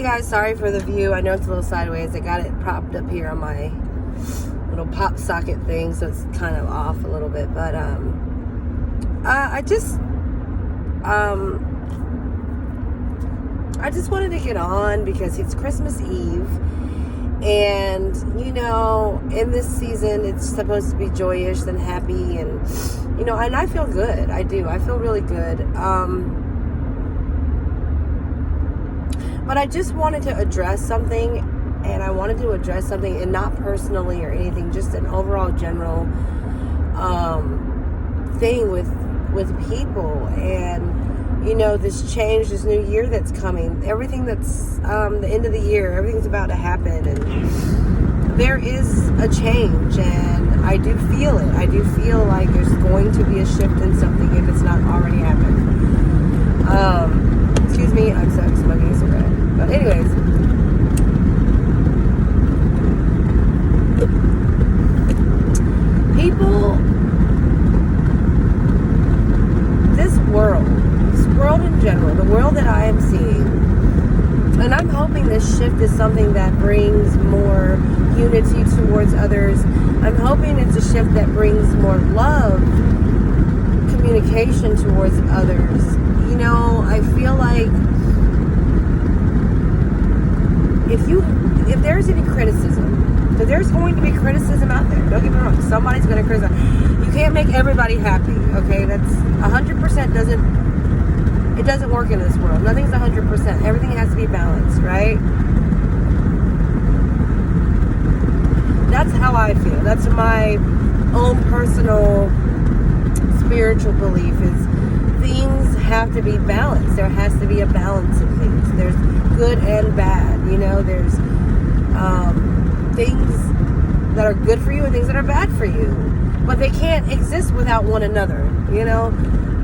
guys, sorry for the view. I know it's a little sideways. I got it propped up here on my little pop socket thing, so it's kind of off a little bit. But I just wanted to get on because it's Christmas Eve, and you know, in this season it's supposed to be joyous and happy, and you know, and I feel good. I do. I feel really good. But I just wanted to address something, and I wanted to address something, and not personally or anything, just an overall general thing with people. And you know, this change, this new year that's coming, everything that's the end of the year, everything's about to happen, and there is a change, and I do feel it. I do feel like there's going to be a shift in something if it's not already happened. Excuse me, I'm smoking a cigarette. But anyways, people, this world in general, the world that I am seeing, and I'm hoping this shift is something that brings more unity towards others. I'm hoping it's a shift that brings more love, communication towards others. You know, I feel like if there's any criticism, because there's going to be criticism out there, don't get me wrong, somebody's going to criticize. You can't make everybody happy, okay? That's 100% doesn't work in this world. Nothing's 100%. Everything has to be balanced, right? That's how I feel. That's my own personal spiritual belief, is things have to be balanced. There has to be a balance in things. There's good and bad, you know. There's things that are good for you and things that are bad for you, but they can't exist without one another, you know.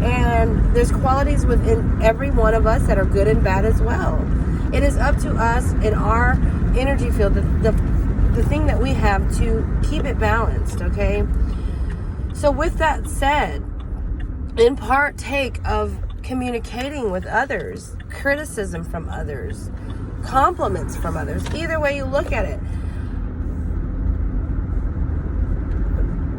And there's qualities within every one of us that are good and bad as well. It is up to us in our energy field, the thing that we have, to keep it balanced, okay? So with that said, in partake of communicating with others, criticism from others, compliments from others, either way you look at it.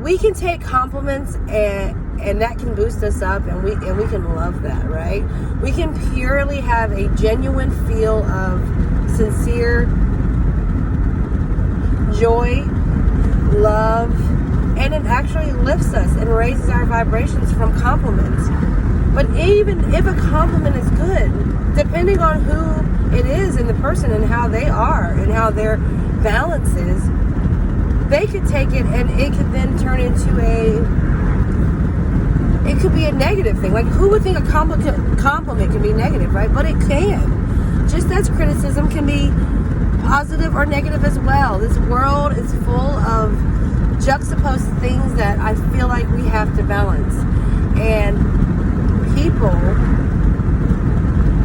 We can take compliments and that can boost us up, and we can love that, right? We can purely have a genuine feel of sincere joy, love, and it actually lifts us and raises our vibrations from compliments. But even if a compliment is good, depending on who it is and the person and how they are and how their balance is, they could take it and it could then turn into it could be a negative thing. Like, who would think a compliment can be negative, right? But it can. Just as criticism can be positive or negative as well. This world is full of juxtaposed things that I feel like we have to balance. And people,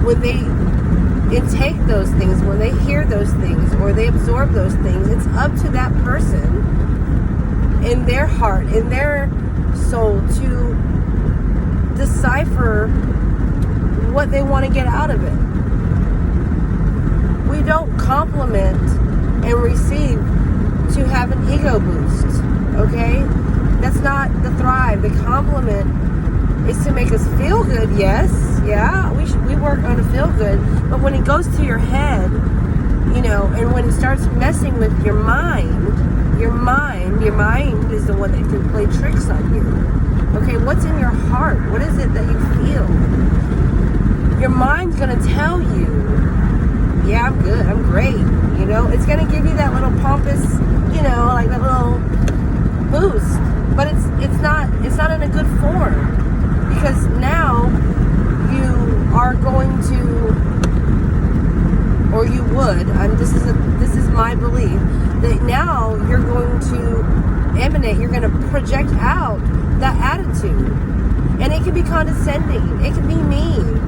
when they intake those things, when they hear those things, or they absorb those things, it's up to that person in their heart, in their soul, to decipher what they want to get out of it. We don't compliment and receive to have an ego boost, okay? That's not the thrive. The compliment is to make us feel good, yes, yeah, we work on a feel good, but when it goes to your head, you know, and when it starts messing with your mind is the one that can play tricks on you. Okay, what's in your heart? What is it that you feel? Your mind's gonna tell you, yeah, I'm good, I'm great, you know, it's gonna give you that little pompous, you know, like that little boost, but it's not in a good form. Because now you are going to, or you would, this is my belief, that now you're going to emanate, you're going to project out that attitude. And it can be condescending, it can be mean,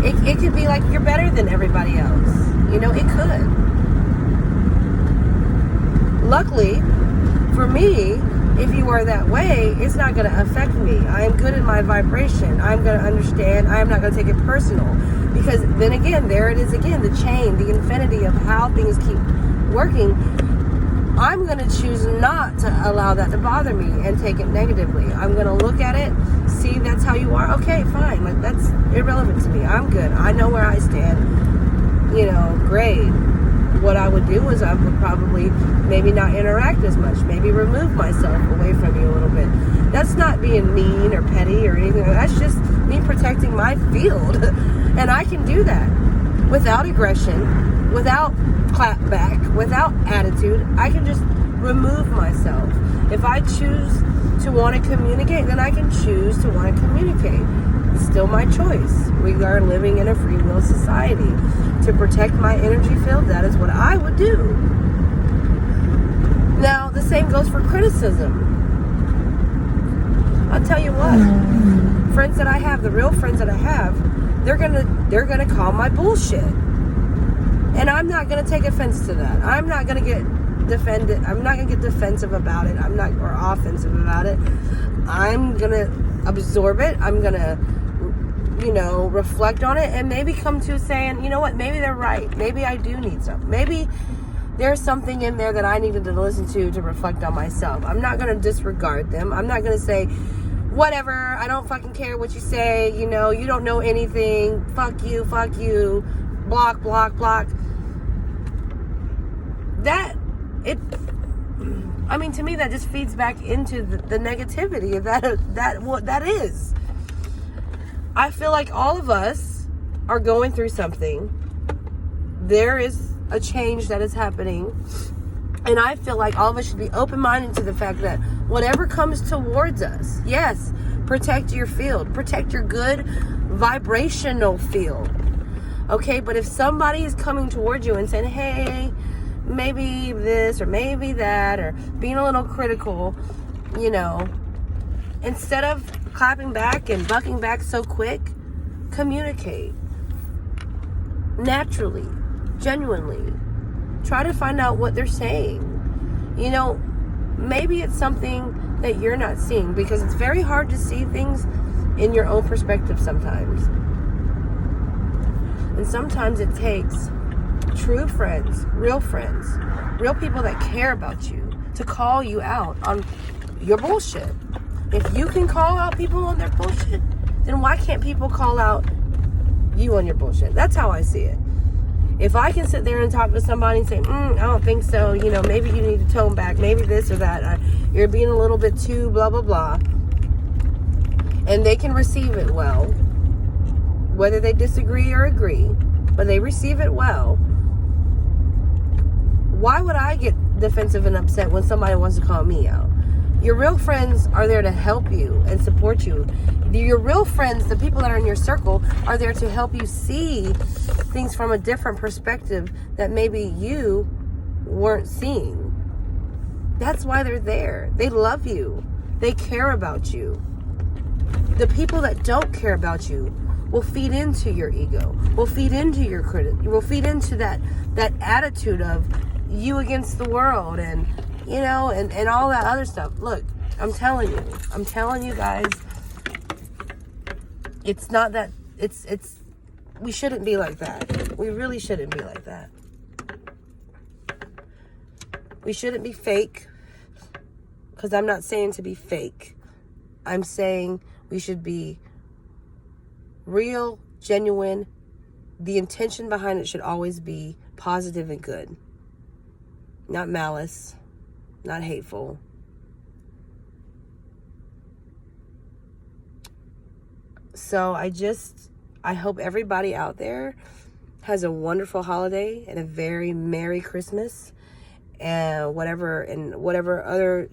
it could be like you're better than everybody else. You know, it could. Luckily, for me, if you are that way, it's not going to affect me. I am good in my vibration. I'm going to understand. I am not going to take it personal. Because then again, there it is again, the chain, the infinity of how things keep working. I'm going to choose not to allow that to bother me and take it negatively. I'm going to look at it, see that's how you are. Okay, fine. Like, that's irrelevant to me. I'm good. I know where I stand. You know, great. What I would do is I would probably maybe not interact as much. Maybe remove myself away from you a little bit. That's not being mean or petty or anything. That's just me protecting my field. And I can do that without aggression, without clap back, without attitude. I can just remove myself. If I choose to want to communicate, then I can choose to want to communicate. It's still my choice. We are living in a free will society. To protect my energy field, that is what I would do. Now, the same goes for criticism. I'll tell you what, friends that I have, the real friends that I have, they're gonna call my bullshit. And I'm not going to take offense to that. I'm not going to get defended. I'm not going to get defensive about it. Or offensive about it. I'm going to absorb it. I'm going to, reflect on it and maybe come to saying, you know what, maybe they're right. Maybe I do need something. Maybe there's something in there that I needed to listen to reflect on myself. I'm not going to disregard them. I'm not going to say, whatever, I don't fucking care what you say. You don't know anything. Fuck you. Block. To me, that just feeds back into the negativity of what that is. I feel like all of us are going through something. There is a change that is happening. And I feel like all of us should be open-minded to the fact that whatever comes towards us, yes, protect your field. Protect your good vibrational field. Okay, but if somebody is coming towards you and saying, hey, maybe this or maybe that, or being a little critical, instead of clapping back and bucking back so quick, communicate. Naturally, genuinely. Try to find out what they're saying. Maybe it's something that you're not seeing, because it's very hard to see things in your own perspective sometimes. And sometimes it takes true friends, real people that care about you to call you out on your bullshit. If you can call out people on their bullshit, then why can't people call out you on your bullshit? That's how I see it. If I can sit there and talk to somebody and say, I don't think so, maybe you need to tone back, maybe this or that, you're being a little bit too blah, blah, blah, and they can receive it well, whether they disagree or agree, but they receive it well, why would I get defensive and upset when somebody wants to call me out? Your real friends are there to help you and support you. Your real friends, the people that are in your circle, are there to help you see things from a different perspective that maybe you weren't seeing. That's why they're there. They love you. They care about you. The people that don't care about you will feed into your ego, will feed into your critic, will feed into that attitude of you against the world and and all that other stuff. Look, I'm telling you guys, it's not that, we shouldn't be like that. We really shouldn't be like that. We shouldn't be fake, because I'm not saying to be fake. I'm saying we should be real, genuine. The intention behind it should always be positive and good. Not malice, not hateful. So I hope everybody out there has a wonderful holiday and a very Merry Christmas and whatever other,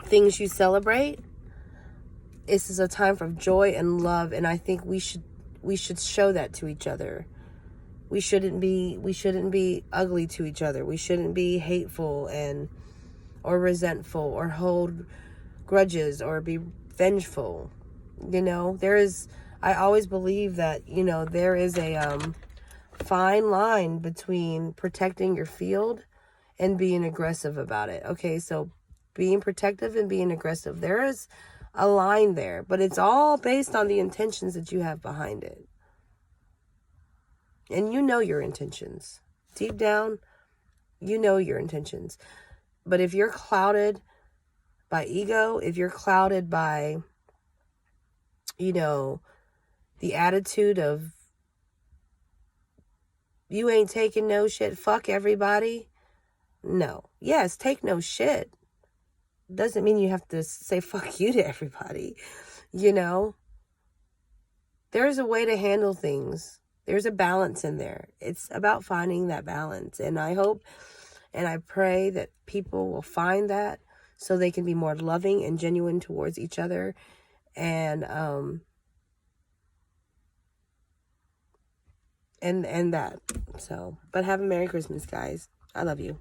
things you celebrate. This is a time for joy and love, and I think we should show that to each other. We shouldn't be ugly to each other. We shouldn't be hateful or resentful or hold grudges or be vengeful. I always believe that, there is a fine line between protecting your field and being aggressive about it. Okay, so being protective and being aggressive, there is a line there, but it's all based on the intentions that you have behind it. And you know your intentions. Deep down, you know your intentions. But if you're clouded by ego, if you're clouded by, you know, the attitude of you ain't taking no shit, fuck everybody. No. Yes, take no shit. Doesn't mean you have to say fuck you to everybody. You know, there's a way to handle things. There's a balance in there. It's about finding that balance. And I hope and I pray that people will find that so they can be more loving and genuine towards each other. And that. So, but have a Merry Christmas, guys. I love you.